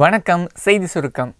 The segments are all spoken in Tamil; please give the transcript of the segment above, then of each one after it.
வணக்கம். செய்தி சுருக்கம்.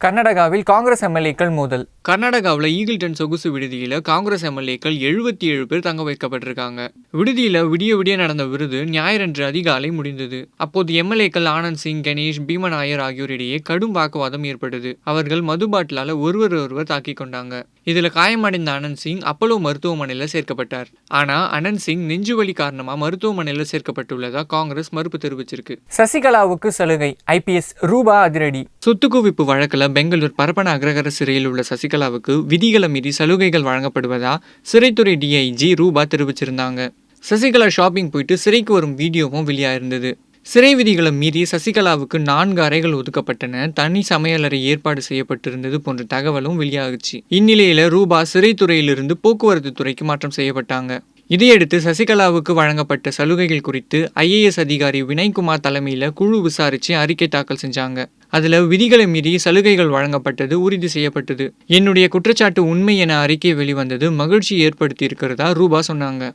கர்நாடகாவில் காங்கிரஸ் எம்எல்ஏக்கள் மோதல். கர்நாடகாவில் ஈகிள்டன் சொகுசு விடுதியில் காங்கிரஸ் எம்எல்ஏக்கள் 77 பேர் தங்க வைக்கப்பட்டிருக்காங்க. விடுதியில் விடிய நடந்த விருது ஞாயிறன்று அதிகாலை முடிந்தது. அப்போது எம்எல்ஏக்கள் ஆனந்த் சிங், கணேஷ், பீமநாயர் ஆகியோரிடையே கடும் வாக்குவாதம் ஏற்பட்டது. அவர்கள் மது பாட்டிலால் ஒருவர் தாக்கி கொண்டாங்க. இதுல காயமடைந்த ஆனந்த் சிங் அப்போலோ மருத்துவமனையில் சேர்க்கப்பட்டார். ஆனா ஆனந்த் சிங் நெஞ்சுவலி காரணமா மருத்துவமனையில் சேர்க்கப்பட்டுள்ளதா காங்கிரஸ் மறுப்பு தெரிவிச்சிருக்கு. சசிகலாவுக்கு சலுகை. ஐபிஎஸ் ரூபா அதிரடி. சொத்து குவிப்பு வழக்கில் பெங்களூர் பரப்பன அக்ரஹார சிறையில் உள்ள சசிகலாவுக்கு விதிகளை மீறி சலுகைகள் வழங்கப்படுவதா சிறைத்துறை டிஐஜி ரூபா தெரிவிச்சிருந்தாங்க. சசிகலா ஷாப்பிங் போயிட்டு சிறைக்கு வரும் வீடியோவும் வெளியாயிருந்தது. சிறை விதிகளை மீறி சசிகலாவுக்கு 4 அறைகள் ஒதுக்கப்பட்டன, தனி சமையலறை ஏற்பாடு செய்யப்பட்டிருந்தது போன்ற தகவலும் வெளியாகுச்சு. இந்நிலையில ரூபா சிறைத்துறையிலிருந்து போக்குவரத்து துறைக்கு மாற்றம் செய்யப்பட்டாங்க. இதையடுத்து சசிகலாவுக்கு வழங்கப்பட்ட சலுகைகள் குறித்து IAS அதிகாரி வினய்குமார் தலைமையில குழு விசாரிச்சு அறிக்கை தாக்கல் செஞ்சாங்க. அதுல விதிகளை மீறி சலுகைகள் வழங்கப்பட்டது உறுதி செய்யப்பட்டது. என்னுடைய குற்றச்சாட்டு உண்மை என அறிக்கை வெளிவந்தது மகிழ்ச்சி ஏற்படுத்தி இருக்கிறதா ரூபா சொன்னாங்க.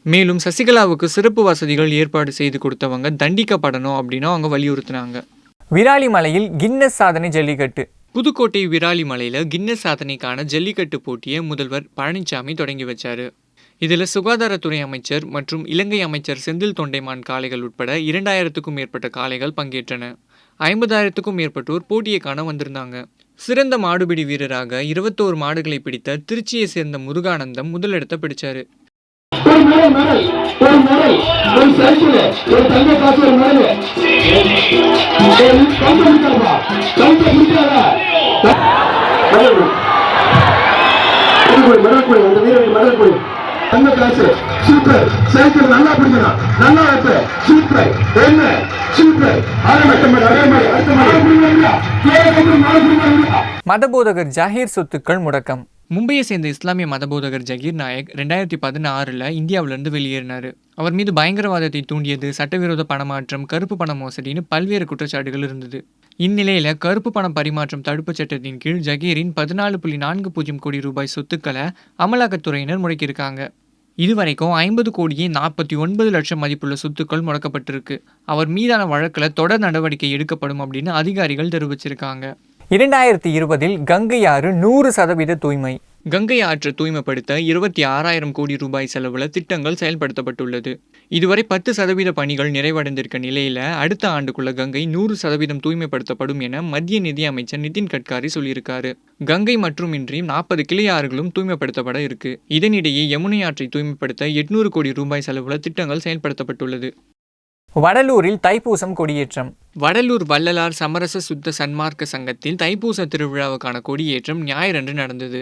மேலும் சசிகலாவுக்கு சிறப்பு வசதிகள் ஏற்பாடு செய்து கொடுத்தவங்க தண்டிக்கப்படணும் அப்படின்னு அவங்க வலியுறுத்தினாங்க. விராலிமலையில் கின்னஸ் சாதனை ஜல்லிக்கட்டு. புதுக்கோட்டை விராலிமலையில கின்னஸ் சாதனைக்கான ஜல்லிக்கட்டு போட்டியை முதல்வர் பழனிசாமி தொடங்கி வச்சாரு. இதில் சுகாதாரத்துறை அமைச்சர் மற்றும் இலங்கை அமைச்சர் செந்தில் தொண்டைமான் காளைகள் உட்பட 2000க்கும் மேற்பட்ட காளைகள் பங்கேற்றன. 50,000க்கும் மேற்பட்டோர் போட்டியை காண வந்திருந்தாங்க. சிறந்த மாடுபிடி வீரராக 21 மாடுகளை பிடித்த திருச்சியை சேர்ந்த முருகானந்தம் முதலிடத்தை பிடிச்சாரு. மதபோதகர் ஜாகீர் சொத்துக்கள் முடக்கம். மும்பையை சேர்ந்த இஸ்லாமிய மதபோதகர் ஜகீர் நாயக் 2016 இந்தியாவிலிருந்து வெளியேறினார். அவர் மீது பயங்கரவாதத்தை தூண்டியது, சட்டவிரோத பணமாற்றம், கருப்பு பண மோசடின்னு பல்வேறு குற்றச்சாட்டுகள் இருந்தது. இந்நிலையில கருப்பு பணம் பரிமாற்றம் தடுப்பு சட்டத்தின் கீழ் ஜகீரின் 14.40 கோடி ரூபாய் சொத்துக்களை அமலாக்கத்துறையினர் முடக்கியிருக்காங்க. இதுவரைக்கும் 50 கோடியே 49 லட்சம் மதிப்புள்ள சொத்துக்கள் முடக்கப்பட்டிருக்கு. அவர் மீதான வழக்கில் தொடர் நடவடிக்கை எடுக்கப்படும் அப்படின்னு அதிகாரிகள் தெரிவிச்சிருக்காங்க. 2020 கங்கை ஆறு 100% தூய்மை. கங்கை ஆற்றை தூய்மைப்படுத்த 26,000 கோடி ரூபாய் செலவுல திட்டங்கள் செயல்படுத்தப்பட்டுள்ளது. இதுவரை 10% பணிகள் நிறைவடைந்திருக்க நிலையில அடுத்த ஆண்டுக்குள்ள கங்கை 100% தூய்மைப்படுத்தப்படும் என மத்திய நிதி அமைச்சர் நிதின் கட்காரி சொல்லியிருக்காரு. கங்கை மட்டுமின்றி 40 கிளை ஆறுகளும் தூய்மைப்படுத்தப்பட இருக்கு. இதனிடையே யமுனை ஆற்றை தூய்மைப்படுத்த 800 கோடி ரூபாய் செலவுல திட்டங்கள் செயல்படுத்தப்பட்டுள்ளது. வடலூரில் தைப்பூசம் கொடியேற்றம். வடலூர் வள்ளலார் சமரச சுத்த சன்மார்க்க சங்கத்தில் தைப்பூச திருவிழாவுக்கான கொடியேற்றம் ஞாயிறன்று நடந்தது.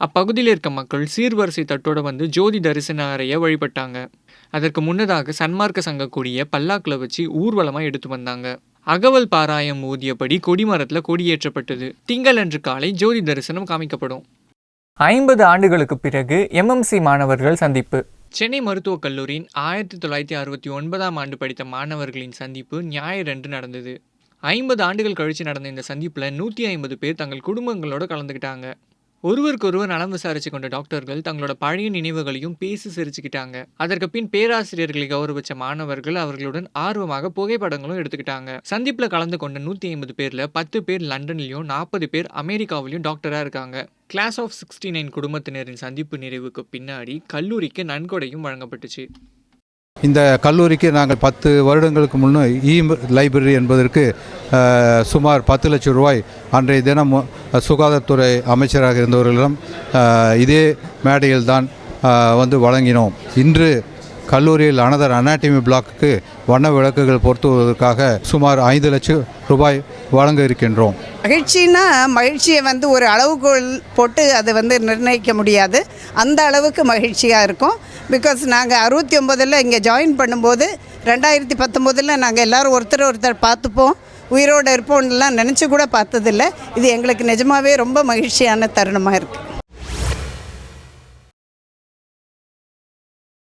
அப்பகுதியில் இருக்க மக்கள் சீர்வரிசை தட்டோடு வந்து ஜோதி தரிசன அறைய வழிபட்டாங்க. அதற்கு முன்னதாக சன்மார்க்க சங்க கொடியை பல்லாக்கில் வச்சு ஊர்வலமாக எடுத்து வந்தாங்க. அகவல் பாராயம் ஊதியபடி கொடிமரத்தில் கொடியேற்றப்பட்டது. திங்களன்று காலை ஜோதி தரிசனம் காமிக்கப்படும். 50 ஆண்டுகளுக்கு பிறகு MMC மாணவர்கள் சந்திப்பு. சென்னை மருத்துவக் கல்லூரியின் 1969ஆம் ஆண்டு படித்த மாணவர்களின் சந்திப்பு ஞாயிறன்று நடந்தது. 50 ஆண்டுகள் கழித்து நடந்த இந்த சந்திப்பில் 150 பேர் தங்கள் குடும்பங்களோடு கலந்துக்கிட்டாங்க. ஒருவருக்கொருவர் நலம் விசாரிச்சு கொண்ட டாக்டர்கள் தங்களோட பழைய நினைவுகளையும் பேசி சிரிச்சுக்கிட்டாங்க. அதற்கு பின் பேராசிரியர்களை கௌரவிச்ச மாணவர்கள் அவர்களுடன் ஆர்வமாக புகைப்படங்களும் எடுத்துக்கிட்டாங்க. சந்திப்புல கலந்து கொண்ட 150 பேர்ல 10 பேர் லண்டன்லயும் 40 பேர் அமெரிக்காவிலையும் டாக்டரா இருக்காங்க. கிளாஸ் ஆஃப் 69 குடும்பத்தினரின் சந்திப்பு நிறைவுக்கு பின்னாடி கல்லூரிக்கு நன்கொடையும் வழங்கப்பட்டுச்சு. இந்த கல்லூரிக்கு நாங்கள் 10 வருடங்களுக்கு முன்னே லைப்ரரி என்பதற்கு சுமார் 10 லட்சம் ரூபாய் அன்றைய தினம் சுகாதாரத்துறை அமைச்சராக இருந்தவர்களிடம் இதே மேடையில் தான் வந்து வழங்கினோம். இன்று கல்லூரியில் அனதர் அனாட்டமி பிளாக்கு வண்ண விளக்குகள் பொருத்துவதற்காக சுமார் 5 லட்சம் ரூபாய் வழங்க இருக்கின்றோம். மகிழ்ச்சியை ஒரு அளவுகோல் போட்டு அதை நிர்ணயிக்க முடியாது. அந்த அளவுக்கு மகிழ்ச்சியாக இருக்கும். பிகாஸ் நாங்கள் 69 இங்கே ஜாயின் பண்ணும்போது 2019 நாங்கள் எல்லோரும் ஒருத்தர் பார்த்துப்போம், உயிரோடு இருப்போம்லாம் நினச்சி கூட பார்த்ததில்லை. இது எங்களுக்கு நிஜமாகவே ரொம்ப மகிழ்ச்சியான தருணமாக இருக்குது.